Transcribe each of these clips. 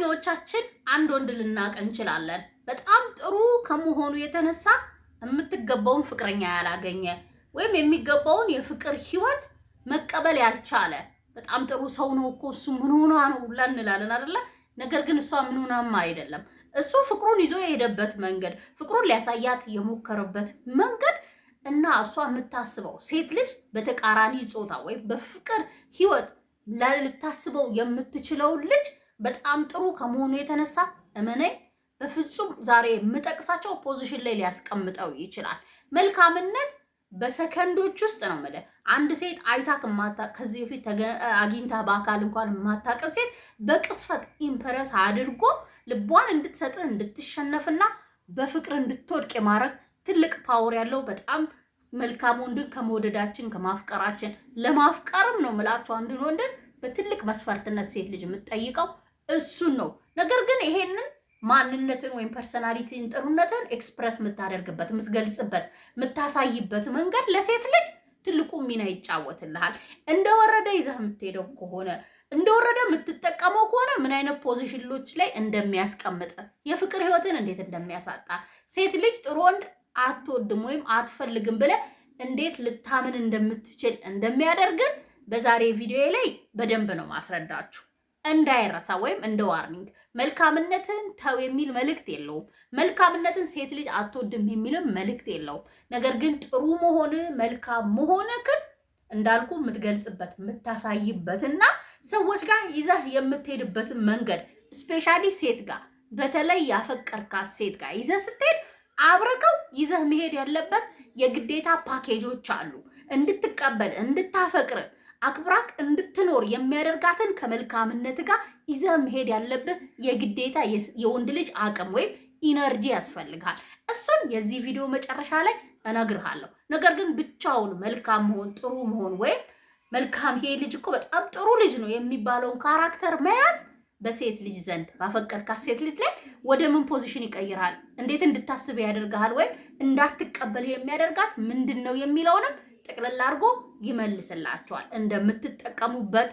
ከአብዛኛዎቻችን አንድ ወንድ ልናቅ እንችላለን። በጣም ጥሩ ከመሆኑ የተነሳ የምትገባውን ፍቅረኛ ያላገኘ ወይም የሚገባውን የፍቅር ህይወት መቀበል ያልቻለ በጣም ጥሩ ሰው ነው እኮ እሱ ምን ሆና ነው ብለን እንላለን አይደለ? ነገር ግን እሷ ምን ሆናማ አይደለም። እሱ ፍቅሩን ይዞ የሄደበት መንገድ፣ ፍቅሩን ሊያሳያት የሞከረበት መንገድ እና እሷ የምታስበው ሴት ልጅ በተቃራኒ ጾታ ወይም በፍቅር ህይወት ልታስበው የምትችለው ልጅ በጣም ጥሩ ከመሆኑ የተነሳ እመነኝ በፍጹም ዛሬ የምጠቅሳቸው ፖዚሽን ላይ ሊያስቀምጠው ይችላል። መልካምነት በሰከንዶች ውስጥ ነው ማለት አንድ ሴት አይታ ከዚህ በፊት አግኝታ በአካል እንኳን የማታውቅ ሴት በቅስፈት ኢምፕረስ አድርጎ ልቧን እንድትሰጥህ እንድትሸነፍና በፍቅር እንድትወድቅ የማድረግ ትልቅ ፓወር ያለው በጣም መልካም ወንድን ከመወደዳችን ከማፍቀራችን ለማፍቀርም ነው ምላቸው አንድን ወንድን በትልቅ መስፈርትነት ሴት ልጅ የምትጠይቀው እሱን ነው። ነገር ግን ይሄንን ማንነትን ወይም ፐርሰናሊቲን ጥሩነትን ኤክስፕረስ የምታደርግበት የምትገልጽበት የምታሳይበት መንገድ ለሴት ልጅ ትልቁ ሚና ይጫወትልሃል። እንደወረደ ይዘህ የምትሄደው ከሆነ እንደወረደ የምትጠቀመው ከሆነ ምን አይነት ፖዚሽኖች ላይ እንደሚያስቀምጥ የፍቅር ህይወትን እንዴት እንደሚያሳጣ ሴት ልጅ ጥሩ ወንድ አትወድም ወይም አትፈልግም ብለህ እንዴት ልታምን እንደምትችል እንደሚያደርግ በዛሬ ቪዲዮ ላይ በደንብ ነው ማስረዳችሁ። እንዳይረሳ ወይም እንደ ዋርኒንግ መልካምነትን ተው የሚል መልእክት የለውም። መልካምነትን ሴት ልጅ አትወድም የሚልም መልእክት የለውም። ነገር ግን ጥሩ መሆን መልካም መሆንክን እንዳልኩ የምትገልጽበት የምታሳይበትና ሰዎች ጋር ይዘህ የምትሄድበትን መንገድ ስፔሻሊ ሴት ጋር በተለይ ያፈቀርካት ሴት ጋር ይዘህ ስትሄድ አብረከው ይዘህ መሄድ ያለበት የግዴታ ፓኬጆች አሉ። እንድትቀበል እንድታፈቅር አክብራክ እንድትኖር የሚያደርጋትን ከመልካምነት ጋር ይዘህ መሄድ ያለብህ የግዴታ የወንድ ልጅ አቅም ወይም ኢነርጂ ያስፈልጋል። እሱን የዚህ ቪዲዮ መጨረሻ ላይ እነግርሃለሁ። ነገር ግን ብቻውን መልካም መሆን ጥሩ መሆን ወይም መልካም ይሄ ልጅ እኮ በጣም ጥሩ ልጅ ነው የሚባለውን ካራክተር መያዝ በሴት ልጅ ዘንድ ባፈቀርካት ሴት ልጅ ላይ ወደ ምን ፖዚሽን ይቀይራል? እንዴት እንድታስብ ያደርጋል? ወይም እንዳትቀበል የሚያደርጋት ምንድን ነው የሚለውንም ጠቅለል አድርጎ ይመልስላቸዋል። እንደምትጠቀሙበት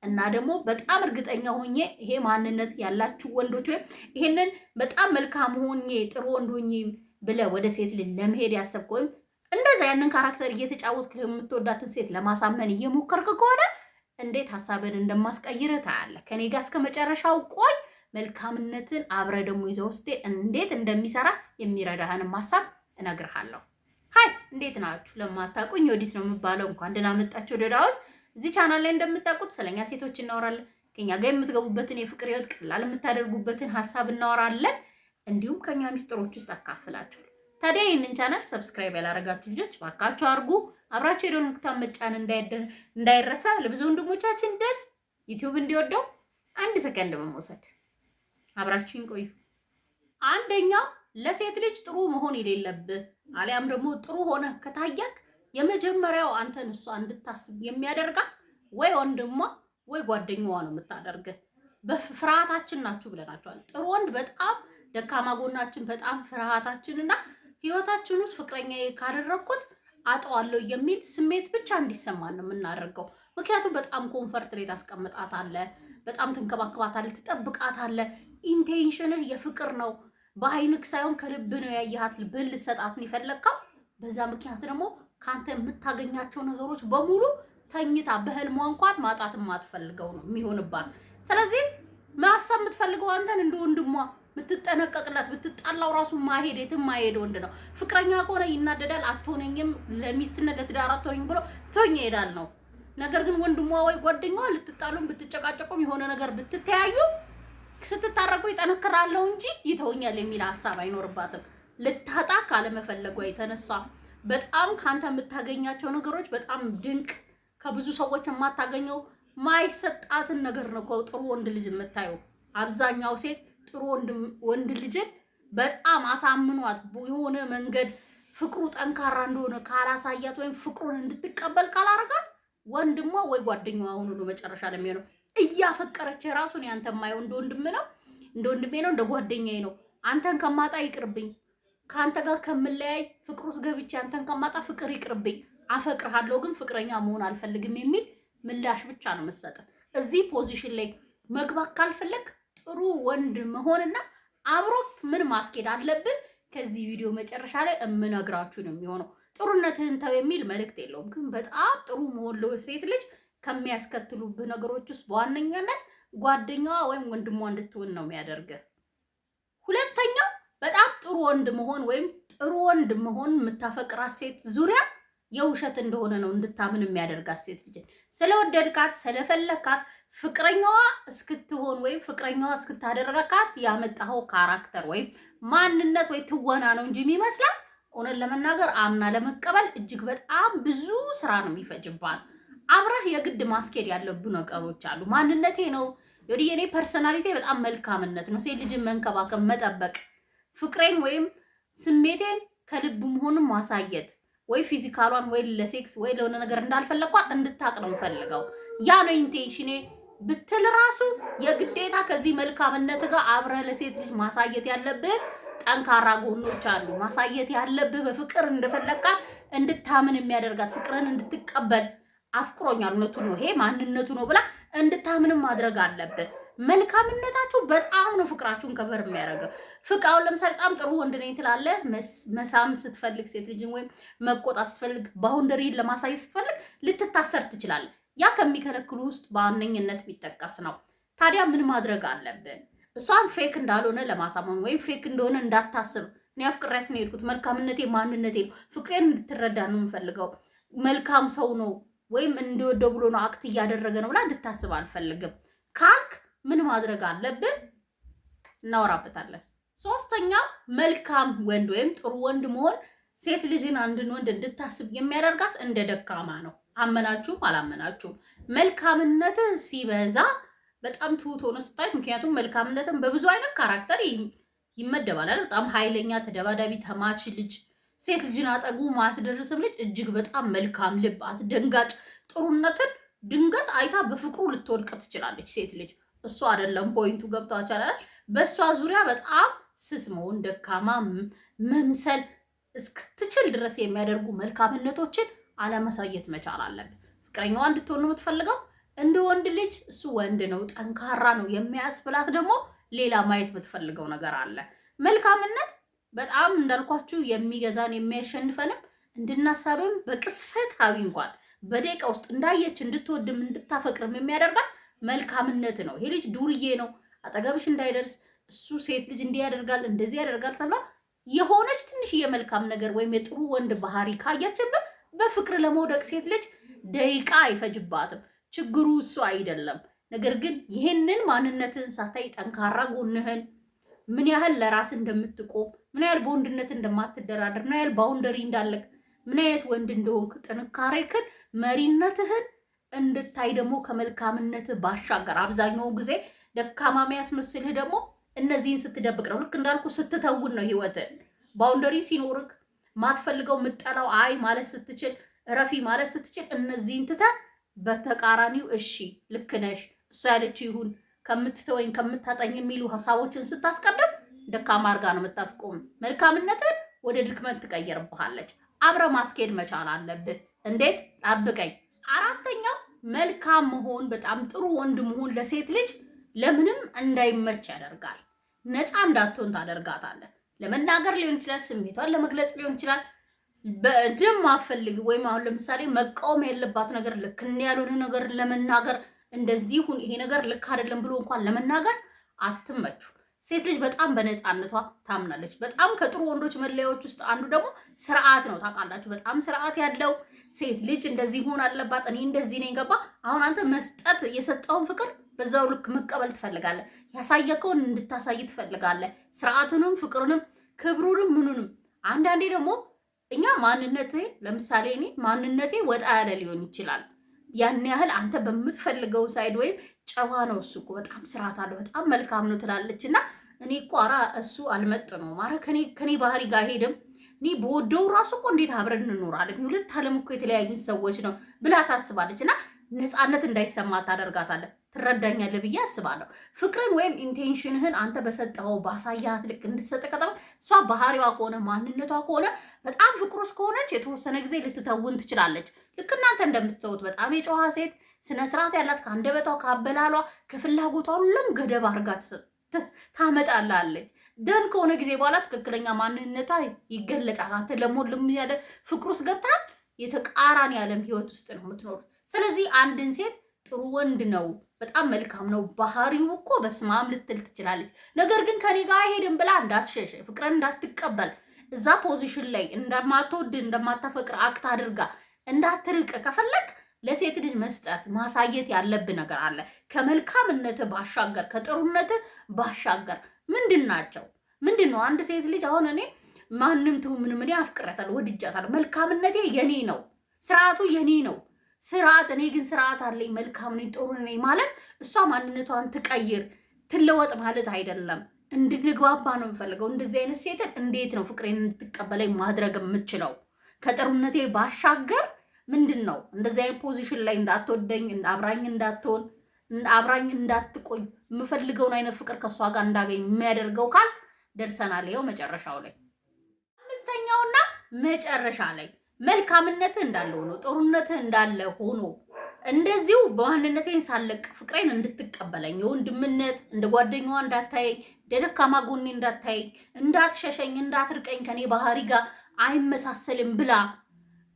እና ደግሞ በጣም እርግጠኛ ሆኜ ይሄ ማንነት ያላችሁ ወንዶች ወይም ይሄንን በጣም መልካም ሆኜ ጥሩ ወንድ ሆኜ ብለህ ወደ ሴት ልጅ ለመሄድ ያሰብክ ወይም እንደዛ ያንን ካራክተር እየተጫወትክ የምትወዳትን ሴት ለማሳመን እየሞከርክ ከሆነ እንዴት ሀሳብን እንደማስቀይርህ ታያለህ። ከኔ ጋር እስከ መጨረሻው ቆይ። መልካምነትን አብረ ደግሞ ይዘው ውስጤ እንዴት እንደሚሰራ የሚረዳህንም ሀሳብ እነግርሃለሁ። ሃይ እንዴት ናችሁ? ለማታውቁኝ ወዲት ነው የምባለው። እንኳን ደህና መጣችሁ ወደ ዳውስ። እዚህ ቻናል ላይ እንደምታውቁት ስለኛ ሴቶች እናወራለን። ከኛ ጋር የምትገቡበትን የፍቅር ህይወት ቀላል የምታደርጉበትን ሀሳብ እናወራለን። እንዲሁም ከኛ ሚስጥሮች ውስጥ አካፍላችሁ። ታዲያ ይህንን ቻናል ሰብስክራይብ ያላረጋችሁ ልጆች ባካችሁ አርጉ። አብራችሁ የደወል ምልክቱን መጫን እንዳይረሳ። ለብዙ ወንድሞቻችን ደርስ ዩቲዩብ እንዲወደው አንድ ሰከንድ በመውሰድ አብራችሁን ቆዩ። አንደኛው ለሴት ልጅ ጥሩ መሆን የሌለብህ አሊያም ደግሞ ጥሩ ሆነ ከታየክ የመጀመሪያው አንተን እሷ እንድታስብ የሚያደርጋት ወይ ወንድሟ ወይ ጓደኛዋ ነው የምታደርግህ። በፍርሃታችን ናችሁ ብለናቸዋል። ጥሩ ወንድ በጣም ደካማ ጎናችን በጣም ፍርሃታችንና ህይወታችን ውስጥ ፍቅረኛ ካደረኩት አጠዋለሁ የሚል ስሜት ብቻ እንዲሰማን ነው የምናደርገው። ምክንያቱም በጣም ኮንፈርት ላይ ታስቀምጣታለህ፣ በጣም ትንከባከባታለህ፣ ትጠብቃታለህ። ኢንቴንሽንህ የፍቅር ነው። በአይንክ ሳይሆን ከልብ ነው ያየሃት፣ ልብህን ልሰጣት ነው የፈለግከው። በዛ ምክንያት ደግሞ ከአንተ የምታገኛቸው ነገሮች በሙሉ ተኝታ በህልሟ እንኳን ማጣት የማትፈልገው ነው የሚሆንባት። ስለዚህ ማሰብ የምትፈልገው አንተን እንደ ወንድሟ ምትጠነቀቅላት፣ ብትጣላው ራሱ ማሄድ የትም ማሄድ ወንድ ነው። ፍቅረኛ ከሆነ ይናደዳል። አትሆነኝም፣ ለሚስትነት ለትዳር አትሆነኝም ብሎ ትቶኝ ይሄዳል ነው። ነገር ግን ወንድሟ ወይ ጓደኛዋ ልትጣሉም ብትጨቃጨቁም የሆነ ነገር ብትተያዩ ስትታረቁ ይጠነክራለሁ እንጂ ይተውኛል የሚል ሀሳብ አይኖርባትም። ልታጣ ካለመፈለጓ የተነሳ በጣም ካንተ የምታገኛቸው ነገሮች በጣም ድንቅ ከብዙ ሰዎች የማታገኘው ማይሰጣትን ነገር ነው ጥሩ ወንድ ልጅ የምታየው። አብዛኛው ሴት ጥሩ ወንድ ልጅን በጣም አሳምኗት የሆነ መንገድ ፍቅሩ ጠንካራ እንደሆነ ካላሳያት ወይም ፍቅሩን እንድትቀበል ካላረጋት ወንድሟ ወይ ጓደኛዋ ሆኖ ነው መጨረሻ ላይ የሚሆነው። እያፈቀረች ራሱን ያንተ ማየው እንደ ወንድሜ ነው እንደ ጓደኛዬ ነው። አንተን ከማጣ ይቅርብኝ፣ ካንተ ጋር ከምለያይ ፍቅር ውስጥ ገብቼ አንተን ከማጣ ፍቅር ይቅርብኝ፣ አፈቅርሃለሁ ግን ፍቅረኛ መሆን አልፈልግም የሚል ምላሽ ብቻ ነው የምትሰጥ። እዚህ ፖዚሽን ላይ መግባት ካልፈለግ ጥሩ ወንድ መሆንና አብሮት ምን ማስኬድ አለብህ ከዚህ ቪዲዮ መጨረሻ ላይ እምነግራችሁ ነው የሚሆነው። ጥሩነትህን ተው የሚል መልእክት የለውም፣ ግን በጣም ጥሩ መሆን ለሴት ልጅ ከሚያስከትሉብህ ነገሮች ውስጥ በዋነኛነት ጓደኛዋ ወይም ወንድሟ እንድትሆን ነው የሚያደርግህ። ሁለተኛው በጣም ጥሩ ወንድ መሆን ወይም ጥሩ ወንድ መሆን የምታፈቅራት ሴት ዙሪያ የውሸት እንደሆነ ነው እንድታምን የሚያደርጋት። ሴት ልጅን ስለወደድካት ስለፈለካት ፍቅረኛዋ እስክትሆን ወይም ፍቅረኛዋ እስክታደረጋት ያመጣኸው ካራክተር ወይም ማንነት ወይ ትወና ነው እንጂ የሚመስላት እውነት ለመናገር አምና ለመቀበል እጅግ በጣም ብዙ ስራ ነው የሚፈጅባት። አብረህ የግድ ማስኬድ ያለብህ ነገሮች አሉ። ማንነቴ ነው የኔ ፐርሰናሊቲ በጣም መልካምነት ነው፣ ሴት ልጅን መንከባከብ፣ መጠበቅ፣ ፍቅሬን ወይም ስሜቴን ከልብ መሆኑን ማሳየት ወይ ፊዚካሏን ወይ ለሴክስ ወይ ለሆነ ነገር እንዳልፈለኳት እንድታቅ ነው የምፈልገው። ያ ነው ኢንቴንሽኔ ብትል ራሱ የግዴታ ከዚህ መልካምነት ጋር አብረህ ለሴት ልጅ ማሳየት ያለብህ ጠንካራ ጎኖች አሉ። ማሳየት ያለብህ በፍቅር እንደፈለካት እንድታምን የሚያደርጋት ፍቅርን እንድትቀበል አፍቅሮኛል እውነቱን ነው ይሄ ማንነቱ ነው ብላ እንድታምንም ማድረግ አለብህ። መልካምነታችሁ በጣም ነው ፍቅራችሁን ከቨር የሚያደርገው። ፍቃውን ለምሳሌ በጣም ጥሩ ወንድ ነኝ ትላለህ፣ መሳም ስትፈልግ ሴት ልጅን ወይም መቆጣት ስትፈልግ ባውንደሪን ለማሳየት ስትፈልግ ልትታሰር ትችላለህ። ያ ከሚከለክሉ ውስጥ በዋነኝነት የሚጠቀስ ነው። ታዲያ ምን ማድረግ አለብን? እሷን ፌክ እንዳልሆነ ለማሳመን ወይም ፌክ እንደሆነ እንዳታስብ። እኔ አፍቅሬያት ነው የሄድኩት፣ መልካምነቴ ማንነቴ ነው፣ ፍቅሬን እንድትረዳ ነው የምፈልገው፣ መልካም ሰው ነው ወይም እንዲወደው ብሎ ነው አክት እያደረገ ነው ብላ እንድታስብ አልፈልግም ካልክ ምን ማድረግ አለብን? እናወራበታለን። ሶስተኛው መልካም ወንድ ወይም ጥሩ ወንድ መሆን ሴት ልጅን አንድን ወንድ እንድታስብ የሚያደርጋት እንደ ደካማ ነው። አመናችሁም አላመናችሁም መልካምነት ሲበዛ በጣም ትሁት ሆኖ ስታይ፣ ምክንያቱም መልካምነትን በብዙ አይነት ካራክተር ይመደባል። በጣም ኃይለኛ፣ ተደባዳቢ፣ ተማች ልጅ፣ ሴት ልጅን አጠጉ ማስደርስም ልጅ፣ እጅግ በጣም መልካም ልብ፣ አስደንጋጭ ጥሩነትን ድንገት አይታ በፍቅሩ ልትወድቅ ትችላለች ሴት ልጅ። እሱ አይደለም ፖይንቱ። ገብቷችኋል? በእሷ ዙሪያ በጣም ስስ መሆን፣ ደካማ መምሰል እስክትችል ድረስ የሚያደርጉ መልካምነቶችን አለማሳየት መቻል አለብን። ፍቅረኛዋ እንድትሆን ነው የምትፈልገው። እንደ ወንድ ልጅ እሱ ወንድ ነው ጠንካራ ነው የሚያስብላት ደግሞ ሌላ ማየት የምትፈልገው ነገር አለ። መልካምነት በጣም እንዳልኳችሁ የሚገዛን የሚያሸንፈንም እንድናሳብም በቅስፈታዊ እንኳን በደቂቃ ውስጥ እንዳየች እንድትወድም እንድታፈቅርም የሚያደርጋት መልካምነት ነው። ይሄ ልጅ ዱርዬ ነው አጠገብሽ እንዳይደርስ እሱ ሴት ልጅ እንዲህ ያደርጋል እንደዚህ ያደርጋል ተብላ የሆነች ትንሽዬ መልካም ነገር ወይም የጥሩ ወንድ ባህሪ ካያችብህ በፍቅር ለመውደቅ ሴት ልጅ ደቂቃ አይፈጅባትም። ችግሩ እሱ አይደለም። ነገር ግን ይህንን ማንነትን ሳታይ ጠንካራ ጎንህን ምን ያህል ለራስ እንደምትቆም ምን ያህል በወንድነት እንደማትደራደር ምን ያህል ባውንደሪ እንዳለክ ምን አይነት ወንድ እንደሆንክ ጥንካሬክን መሪነትህን እንድታይ ደግሞ ከመልካምነት ባሻገር አብዛኛው ጊዜ ደካማ የሚያስመስልህ ደግሞ እነዚህን ስትደብቅ ነው። ልክ እንዳልኩ ስትተውን ነው ህይወትን። ባውንደሪ ሲኖርክ ማትፈልገው ምጠላው አይ ማለት ስትችል ረፊ ማለት ስትችል እነዚህን ትተህ በተቃራኒው እሺ ልክ ነሽ እሷ ያለችው ይሁን ከምትተወኝ ከምታጠኝ የሚሉ ሀሳቦችን ስታስቀድም ደካማ አድርጋ ነው የምታስቆም። መልካምነትን ወደ ድክመት ትቀየርብሃለች። አብረ ማስኬድ መቻል አለብህ። እንዴት? ጠብቀኝ። አራተኛው መልካም መሆን በጣም ጥሩ ወንድ መሆን ለሴት ልጅ ለምንም እንዳይመች ያደርጋል። ነፃ እንዳትሆን ታደርጋታለህ። ለመናገር ሊሆን ይችላል፣ ስሜቷን ለመግለጽ ሊሆን ይችላል። በደም ማፈልግ ወይም አሁን ለምሳሌ መቃወም ያለባት ነገር ልክ ያልሆነ ነገር ለመናገር እንደዚህ ሁን ይሄ ነገር ልክ አይደለም ብሎ እንኳን ለመናገር አትመቹ። ሴት ልጅ በጣም በነፃነቷ ታምናለች። በጣም ከጥሩ ወንዶች መለያዎች ውስጥ አንዱ ደግሞ ስርዓት ነው። ታውቃላችሁ፣ በጣም ስርዓት ያለው ሴት ልጅ እንደዚህ ሆን አለባት። እኔ እንደዚህ ነኝ ገባ። አሁን አንተ መስጠት የሰጠውን ፍቅር በዛው ልክ መቀበል ትፈልጋለህ። ያሳየከውን እንድታሳይ ትፈልጋለህ። ስርዓቱንም፣ ፍቅሩንም፣ ክብሩንም፣ ምኑንም። አንዳንዴ ደግሞ እኛ ማንነቴ ለምሳሌ እኔ ማንነቴ ወጣ ያለ ሊሆን ይችላል። ያን ያህል አንተ በምትፈልገው ሳይድ ወይም ጨዋ ነው እሱ እኮ በጣም ስርዓት አለው በጣም መልካም ነው ትላለች እና እኔ እኮ ኧረ እሱ አልመጥነውም ኧረ ከኔ ባህሪ ጋር ሄድም እኔ በወደው ራሱ እኮ እንዴት አብረን እንኖራለን ሁለት ዓለም እኮ የተለያዩን ሰዎች ነው ብላ ታስባለች እና ነፃነት እንዳይሰማ ታደርጋታለህ። ትረዳኛለህ ብዬ አስባለሁ። ፍቅርን ወይም ኢንቴንሽንህን አንተ በሰጠኸው ባሳያት ልክ እንድትሰጥ ከተማ እሷ ባህሪዋ ከሆነ ማንነቷ ከሆነ በጣም ፍቅር ውስጥ ከሆነች የተወሰነ ጊዜ ልትተውን ትችላለች። ልክ እናንተ እንደምትተውት በጣም የጨዋ ሴት ስነ ስርዓት ያላት ከአንደበቷ ካበላሏ ከፍላጎቷ ሁሉም ገደብ አድርጋ ታመጣላለች። ደን ከሆነ ጊዜ በኋላ ትክክለኛ ማንነቷ ይገለጻል። አንተ ለሞልም ያለ ፍቅር ውስጥ ገብታል። የተቃራኒ ዓለም ህይወት ውስጥ ነው የምትኖር። ስለዚህ አንድን ሴት ጥሩ ወንድ ነው፣ በጣም መልካም ነው፣ ባህሪው እኮ በስማም ልትል ትችላለች። ነገር ግን ከኔ ጋር አይሄድም ብላ እንዳትሸሽ፣ ፍቅርን እንዳትቀበል፣ እዛ ፖዚሽን ላይ እንደማትወድ እንደማታፈቅር አክት አድርጋ እንዳትርቅ ከፈለግ ለሴት ልጅ መስጠት ማሳየት ያለብህ ነገር አለ። ከመልካምነት ባሻገር ከጥሩነት ባሻገር ምንድን ናቸው? ምንድን ነው? አንድ ሴት ልጅ አሁን እኔ ማንም ትሁ ምንም እኔ አፍቅረታለሁ፣ ወድጃታለሁ፣ መልካምነቴ የኔ ነው፣ ስርዓቱ የኔ ነው። ስርዓት እኔ ግን ስርዓት አለኝ፣ መልካም ነኝ፣ ጥሩ ነኝ ማለት እሷ ማንነቷን ትቀይር ትለወጥ ማለት አይደለም። እንድንግባባ ነው የምፈልገው። እንደዚህ አይነት ሴትን እንዴት ነው ፍቅሬን እንድትቀበለኝ ማድረግ የምችለው? ከጥሩነቴ ባሻገር ምንድን ነው እንደዚህ አይነት ፖዚሽን ላይ እንዳትወደኝ፣ አብራኝ እንዳትሆን፣ አብራኝ እንዳትቆይ የምፈልገውን አይነት ፍቅር ከእሷ ጋር እንዳገኝ የሚያደርገው ካል ደርሰናል። ይኸው መጨረሻው ላይ አምስተኛውና መጨረሻ ላይ መልካምነትህ እንዳለ ሆኖ ጥሩነትህ እንዳለ ሆኖ እንደዚሁ በማንነቴን ሳለቅ ፍቅሬን እንድትቀበለኝ የወንድምነት እንደ ጓደኛዋ እንዳታየኝ፣ እንደ ደካማ ጎኔ እንዳታየኝ፣ እንዳትሸሸኝ፣ እንዳትርቀኝ፣ ከኔ ባህሪ ጋር አይመሳሰልም ብላ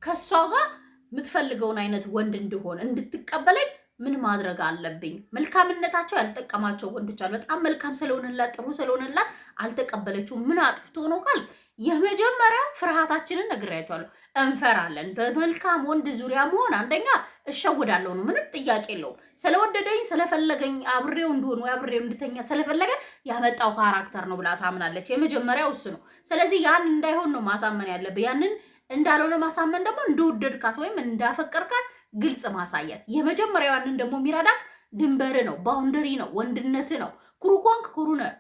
ከእሷ ጋር የምትፈልገውን አይነት ወንድ እንድሆን እንድትቀበለኝ ምን ማድረግ አለብኝ? መልካምነታቸው ያልጠቀማቸው ወንዶች አሉ። በጣም መልካም ስለሆነላት ጥሩ ስለሆነላት አልተቀበለችውም። ምን አጥፍቶ ነው ካል የመጀመሪያው ፍርሃታችንን ነግሬያቸዋለሁ። እንፈራለን። በመልካም ወንድ ዙሪያ መሆን አንደኛ እሸውዳለሁ ነው፣ ምንም ጥያቄ የለውም። ስለወደደኝ ስለፈለገኝ አብሬው እንደሆነ ወይ አብሬው እንድተኛ ስለፈለገ ያመጣው ካራክተር ነው ብላ ታምናለች። የመጀመሪያው እሱ ነው። ስለዚህ ያን እንዳይሆን ነው ማሳመን ያለብህ። ያንን እንዳልሆነ ማሳመን ደግሞ እንደወደድካት ወይም እንዳፈቀርካት ግልጽ ማሳየት። የመጀመሪያው ያንን ደግሞ የሚረዳክ ድንበር ነው፣ ባውንደሪ ነው፣ ወንድነት ነው። ኩሩ ኮንክ ኩሩ ነህ።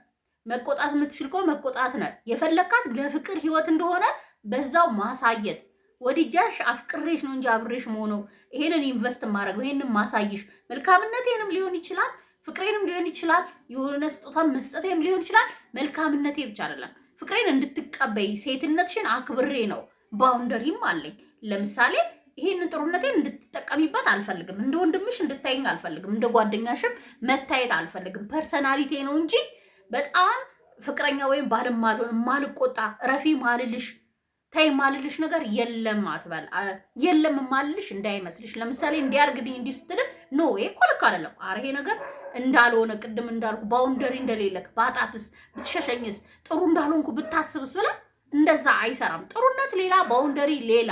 መቆጣት የምትችል ከሆነ መቆጣት ነህ። የፈለካት ለፍቅር ህይወት እንደሆነ በዛው ማሳየት። ወዲጃሽ አፍቅሬሽ ነው እንጂ አብሬሽ መሆነው ይሄንን ኢንቨስት ማድረግ ይሄንን ማሳይሽ መልካምነቴንም ሊሆን ይችላል፣ ፍቅሬንም ሊሆን ይችላል፣ የሆነ ስጦታ መስጠቴም ሊሆን ይችላል። መልካምነቴ ብቻ አይደለም፣ ፍቅሬን እንድትቀበይ ሴትነትሽን አክብሬ ነው። ባውንደሪም አለኝ። ለምሳሌ ይሄንን ጥሩነቴን እንድትጠቀሚበት አልፈልግም። እንደ ወንድምሽ እንድታይኝ አልፈልግም። እንደ ጓደኛሽም መታየት አልፈልግም። ፐርሰናሊቴ ነው እንጂ በጣም ፍቅረኛ ወይም ባልም ማልሆን ማልቆጣ ረፊ ማልልሽ ታይ ማልልሽ ነገር የለም አትበል። የለም ማልልሽ እንዳይመስልሽ። ለምሳሌ እንዲያርግልኝ እንዲህ ስትል ኖ እኮ ልክ አይደለም። አረ ይሄ ነገር እንዳልሆነ ቅድም እንዳልኩ ባውንደሪ እንደሌለክ ባጣትስ ብትሸሸኝስ ጥሩ እንዳልሆንኩ ብታስብስ ብለ እንደዛ አይሰራም። ጥሩነት ሌላ፣ ባውንደሪ ሌላ፣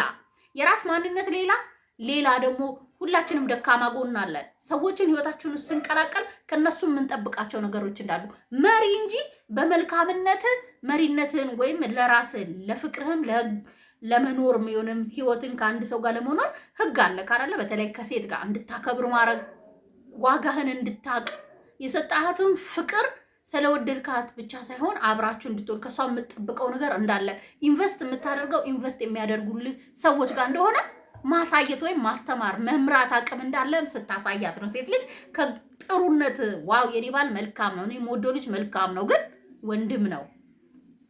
የራስ ማንነት ሌላ፣ ሌላ ደግሞ ሁላችንም ደካማ ጎን አለን። ሰዎችን ህይወታችን ውስጥ ስንቀላቀል ከነሱ የምንጠብቃቸው ነገሮች እንዳሉ መሪ እንጂ በመልካምነት መሪነትን ወይም ለራስህ ለፍቅርህም ለመኖር የሚሆንም ህይወትን ከአንድ ሰው ጋር ለመኖር ህግ አለ ካላለ በተለይ ከሴት ጋር እንድታከብር ማድረግ፣ ዋጋህን እንድታቅ፣ የሰጣሃትን ፍቅር ስለወደድካት ብቻ ሳይሆን አብራችሁ እንድትሆን ከሷ የምትጠብቀው ነገር እንዳለ ኢንቨስት የምታደርገው ኢንቨስት የሚያደርጉልህ ሰዎች ጋር እንደሆነ ማሳየት ወይም ማስተማር መምራት አቅም እንዳለም ስታሳያት ነው። ሴት ልጅ ከጥሩነት ዋው የኔ ባል መልካም ነው፣ እኔ የምወደው ልጅ መልካም ነው፣ ግን ወንድም ነው፣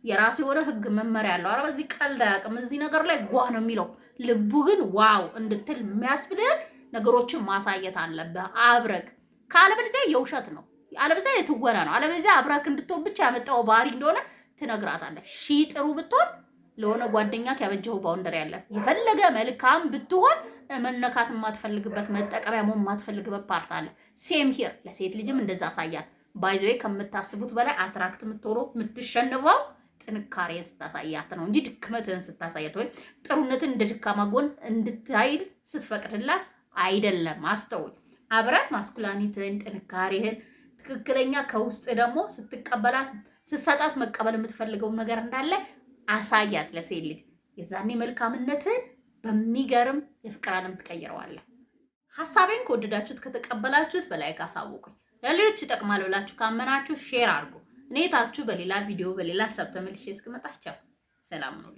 የራሱ የሆነ ህግ መመሪያ አለው። ኧረ በዚህ ቀልድ አያውቅም፣ እዚህ ነገር ላይ ጓ ነው የሚለው። ልቡ ግን ዋው እንድትል የሚያስብልህን ነገሮችን ማሳየት አለብህ አብረክ። ካለበለዚያ የውሸት ነው፣ አለበለዚያ የትወና ነው። አለበለዚያ አብረክ እንድትሆን ብቻ ያመጣው ባህሪ እንደሆነ ትነግራታለህ። ሺ ጥሩ ብትሆን ለሆነ ጓደኛ ያበጀው ባውንደሪ ያለ የፈለገ መልካም ብትሆን መነካት የማትፈልግበት መጠቀሚያ መሆን የማትፈልግበት ፓርት አለ። ሴም ሂር ለሴት ልጅም እንደዛ አሳያት። ባይዘዌ ከምታስቡት በላይ አትራክት የምትሆነው የምትሸንፈው ጥንካሬን ስታሳያት ነው እንጂ ድክመትን ስታሳያት ወይም ጥሩነትን እንደ ድካማ ጎን እንድታይል ስትፈቅድላት አይደለም። አስተውል። አብረት ማስኩላኒትን ጥንካሬህን ትክክለኛ ከውስጥ ደግሞ ስትቀበላት ስትሰጣት መቀበል የምትፈልገው ነገር እንዳለ አሳያት ለሴት ልጅ። የዛኔ መልካምነትን በሚገርም የፍቅር ዓለም ትቀይረዋለህ። ሀሳቤን ከወደዳችሁት ከተቀበላችሁት በላይ ካሳውቁኝ፣ ለሌሎች ይጠቅማል ብላችሁ ካመናችሁ ሼር አድርጉ። እኔ ታችሁ በሌላ ቪዲዮ በሌላ ሀሳብ ተመልሼ እስክመጣ ቻው፣ ሰላም ነው።